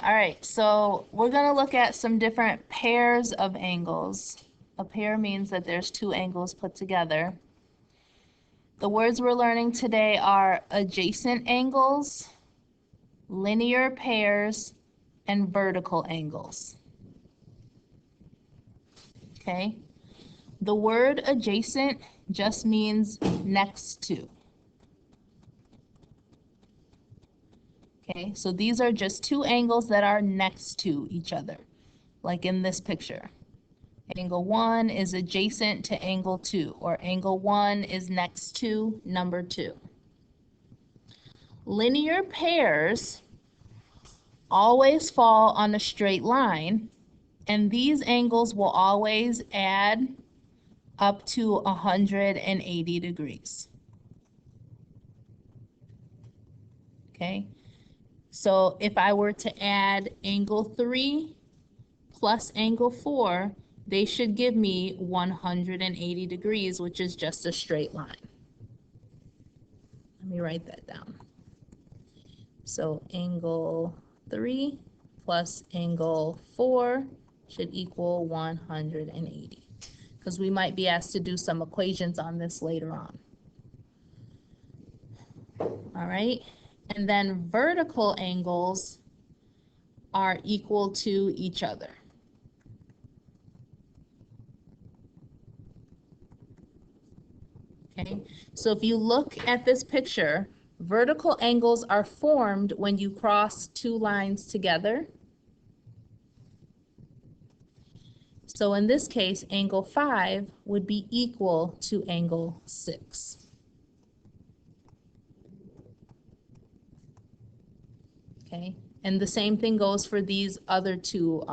All right, so we're going to look at some different pairs of angles. A pair means that there's two angles put together. The words we're learning today are adjacent angles, linear pairs, and vertical angles. Okay? The word adjacent just means next to. Okay, so these are just two angles that are next to each other, like in this picture. Angle 1 is adjacent to angle 2, or angle 1 is next to number 2. Linear pairs always fall on a straight line, and these angles will always add up to 180 degrees. Okay, so if I were to add angle 3 plus angle 4, they should give me 180 degrees, which is just a straight line. Let me write that down. So angle 3 plus angle 4 should equal 180, because we might be asked to do some equations on this later on. All right, and then vertical angles are equal to each other. Okay, so if you look at this picture, vertical angles are formed when you cross two lines together. So in this case, angle 5 would be equal to angle 6. Okay, and the same thing goes for these other two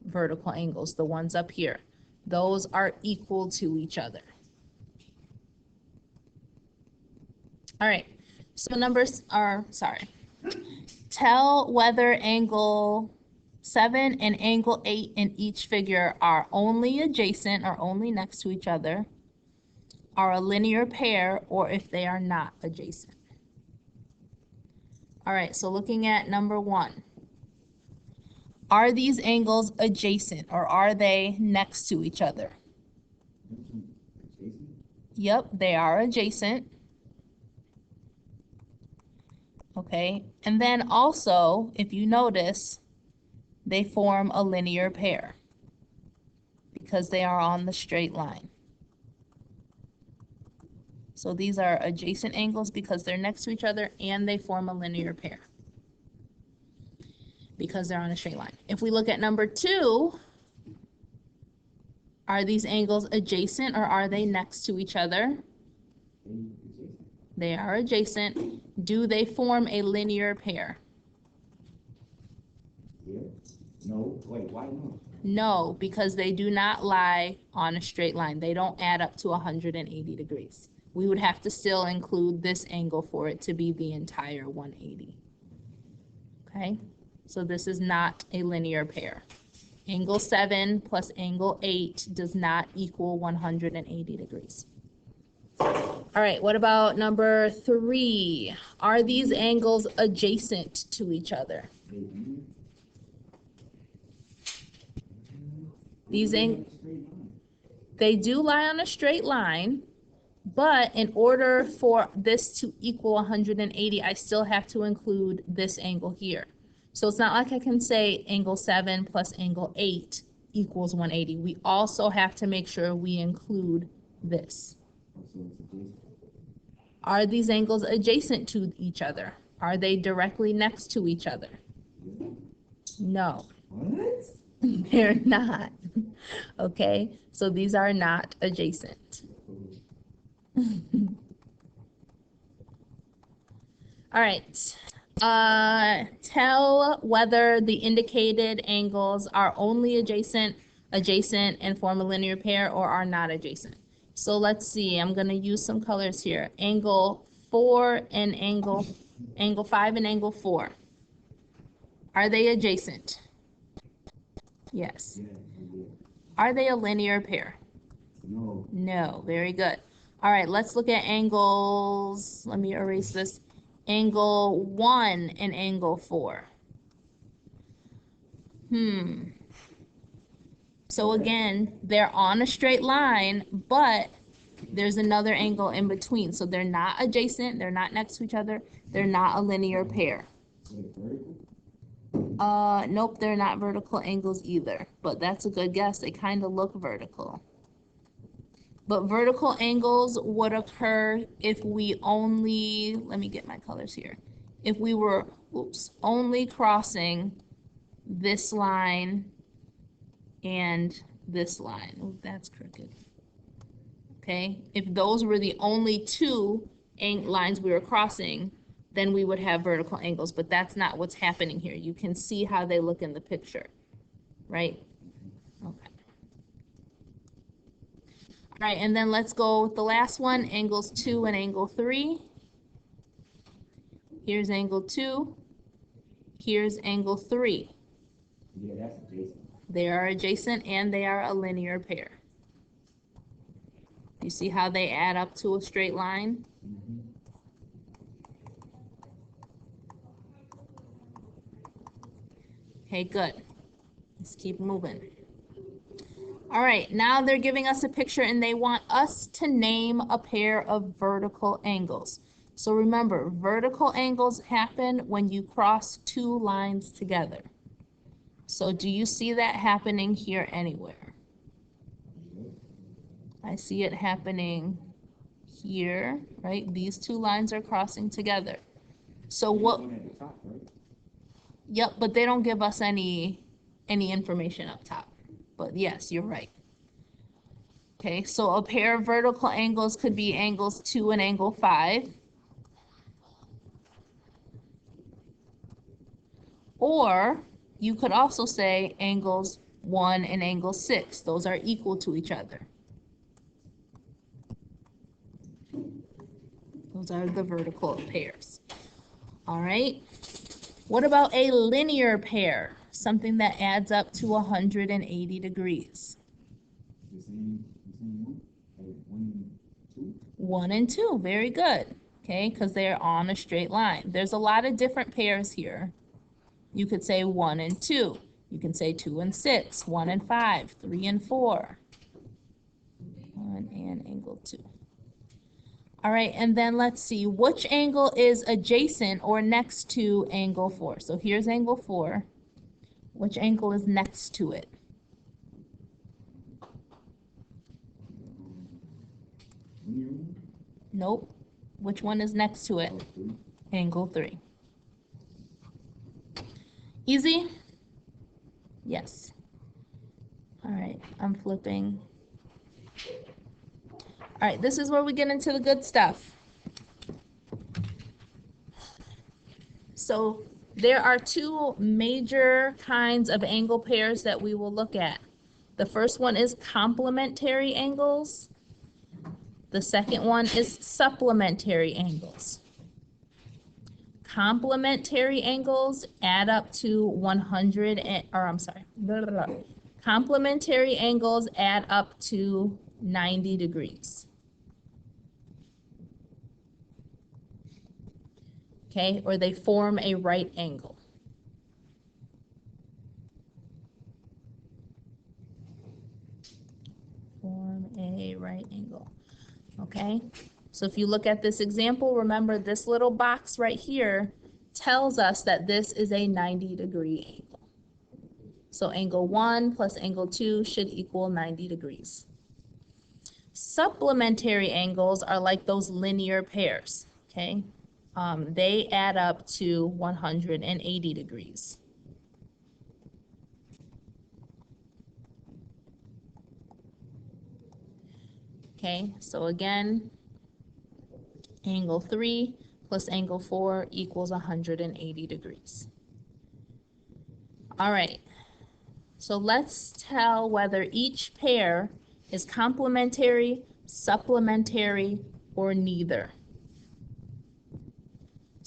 vertical angles, the ones up here. Those are equal to each other. All right, so numbers are, sorry. Tell whether angle 7 and angle 8 in each figure are only adjacent or only next to each other, are a linear pair, or if they are not adjacent. All right, so looking at number 1. Are these angles adjacent, or are they next to each other? Yep, they are adjacent. Okay, and then also, if you notice, they form a linear pair because they are on the straight line. So these are adjacent angles because they're next to each other, and they form a linear pair because they're on a straight line. If we look at number 2, are these angles adjacent, or are they next to each other? They are adjacent. Do they form a linear pair? No. Wait, why no? No, because they do not lie on a straight line. They don't add up to 180 degrees. We would have to still include this angle for it to be the entire 180. Okay, so this is not a linear pair. Angle 7 plus angle 8 does not equal 180 degrees. All right, what about number 3? Are these angles adjacent to each other? They do lie on a straight line, but in order for this to equal 180, I still have to include this angle here. So it's not like I can say angle 7 plus angle 8 equals 180. We also have to make sure we include this. Are these angles adjacent to each other? Are they directly next to each other? No. What? They're not. Okay, so these are not adjacent. All right. Tell whether the indicated angles are only adjacent, and form a linear pair, or are not adjacent. So let's see. I'm going to use some colors here. Angle 4 and angle 5 and angle 4. Are they adjacent? Yes. Are they a linear pair? No. No. Very good. All right, let's look at angles. Let me erase this. Angle 1 and angle 4. So again, they're on a straight line, but there's another angle in between. So they're not adjacent, they're not next to each other, they're not a linear pair. Nope, they're not vertical angles either, but that's a good guess. They kind of look vertical. But vertical angles would occur if we only, let me get my colors here. If we were, only crossing this line and this line. Oh, that's crooked. Okay, if those were the only two lines we were crossing, then we would have vertical angles, but that's not what's happening here. You can see how they look in the picture, right? Okay. All right, and then let's go with the last one, angles 2 and angle 3. Here's angle 2. Here's angle 3. Yeah, that's adjacent. They are adjacent and they are a linear pair. You see how they add up to a straight line? Okay, good. Let's keep moving. All right, now they're giving us a picture and they want us to name a pair of vertical angles. So remember, vertical angles happen when you cross two lines together. So do you see that happening here anywhere? I see it happening here, right? These two lines are crossing together. So what? One at the top, right? Yep, but they don't give us any information up top. But yes, you're right. Okay, so a pair of vertical angles could be angles 2 and angle 5. Or you could also say angles 1 and angle 6. Those are equal to each other. Those are the vertical pairs. All right. What about a linear pair? Something that adds up to 180 degrees. The same one? Like 1, 2? 1 and 2, very good. Okay, because they're on a straight line. There's a lot of different pairs here. You could say 1 and 2. You can say 2 and 6, 1 and 5, 3 and 4. 1 and angle 2. All right, and then let's see, which angle is adjacent or next to angle 4? So here's angle 4. Which angle is next to it? Nope. Which one is next to it? Angle 3. Easy? Yes. All right, I'm flipping. All right, this is where we get into the good stuff. So there are two major kinds of angle pairs that we will look at. The first one is complementary angles. The second one is supplementary angles. Complementary angles add up to 100, complementary angles add up to 90 degrees. Okay, or they form a right angle. Form a right angle. Okay, so if you look at this example, remember this little box right here tells us that this is a 90-degree angle. So angle 1 plus angle 2 should equal 90 degrees. Supplementary angles are like those linear pairs, okay? They add up to 180 degrees. Okay, so again, angle 3 plus angle 4 equals 180 degrees. All right, so let's tell whether each pair is complementary, supplementary, or neither.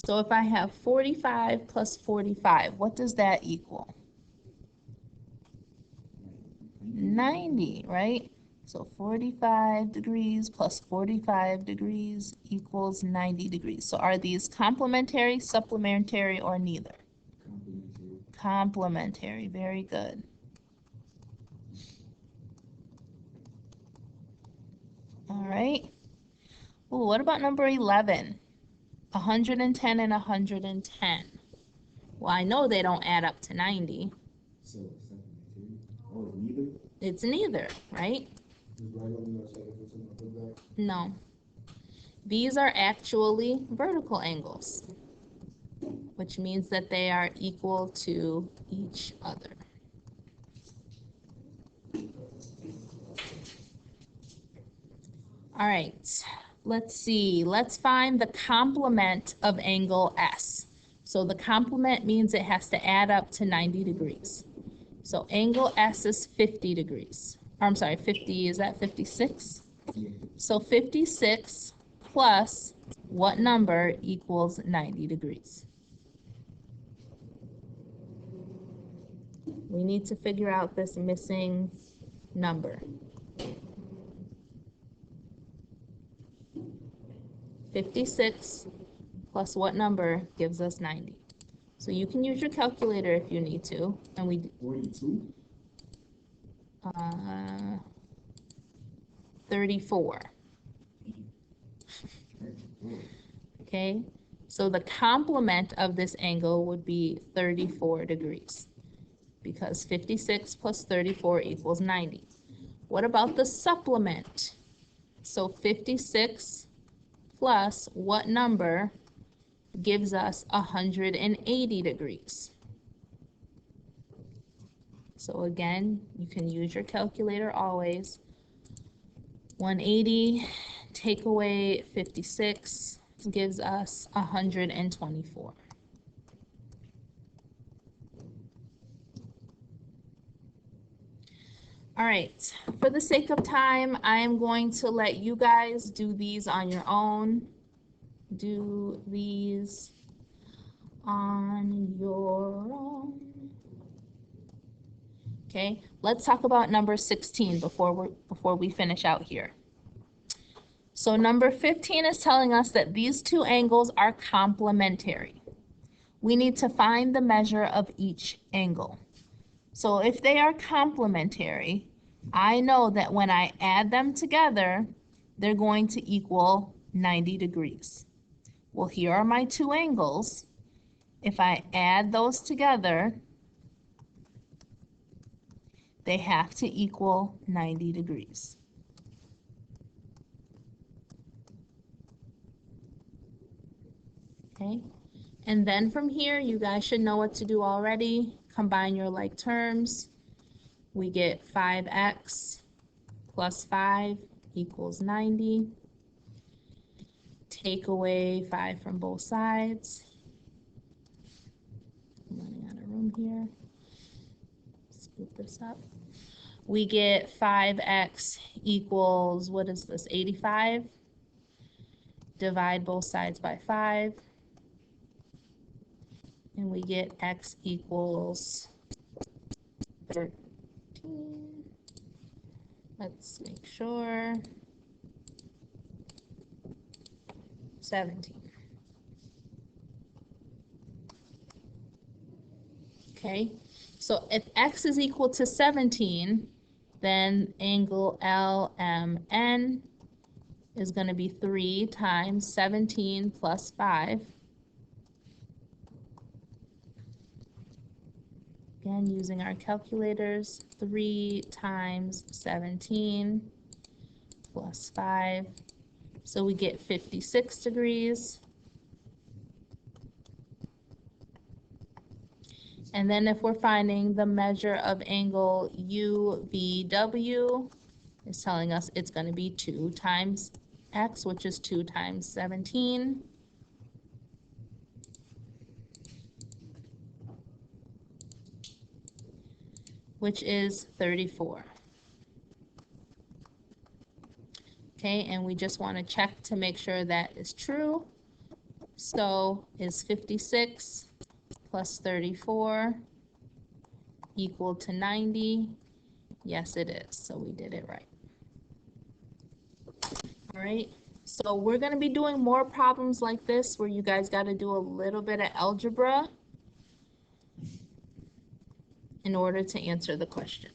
So if I have 45 plus 45, what does that equal? 90, right? So 45 degrees plus 45 degrees equals 90 degrees. So are these complementary, supplementary, or neither? Complementary, very good. All right. Ooh, what about number 11? 110 and 110. Well, I know they don't add up to 90. So, second material. Oh, neither? It's neither, right? Just right on the second person on the back. No. These are actually vertical angles, which means that they are equal to each other. All right, let's see. Let's find the complement of angle S. So the complement means it has to add up to 90 degrees. So angle S is 50 degrees. Or, I'm sorry, 50, is that 56? Yeah. So 56 plus what number equals 90 degrees? We need to figure out this missing number. 56 plus what number gives us 90? So you can use your calculator if you need to, and we 42? 34. Okay, so the complement of this angle would be 34 degrees because 56 plus 34 equals 90. What about the supplement? So 56 plus what number gives us 180 degrees? So again, you can use your calculator always. 180 take away 56 gives us 124. All right, for the sake of time, I am going to let you guys do these on your own. Do these on your own. Okay, let's talk about number 16 before we finish out here. So number 15 is telling us that these two angles are complementary. We need to find the measure of each angle. So if they are complementary, I know that when I add them together, they're going to equal 90 degrees. Well, here are my two angles. If I add those together, they have to equal 90 degrees. Okay, and then from here, you guys should know what to do already. Combine your like terms. We get 5x plus 5 equals 90. Take away 5 from both sides. I'm running out of room here. Scoop this up. We get 5x equals, what is this, 85? Divide both sides by 5. And we get x equals 13. Let's make sure. 17. Okay, so if x is equal to 17, then angle LMN is going to be 3 times 17 plus 5. Again, using our calculators, 3 times 17 plus 5. So we get 56 degrees. And then if we're finding the measure of angle UVW, it's telling us it's going to be 2 times x, which is 2 times 17. Which is 34. Okay, and we just want to check to make sure that is true. So is 56 plus 34 equal to 90? Yes, it is. So we did it right. All right, so we're going to be doing more problems like this where you guys got to do a little bit of algebra. in order to answer the question.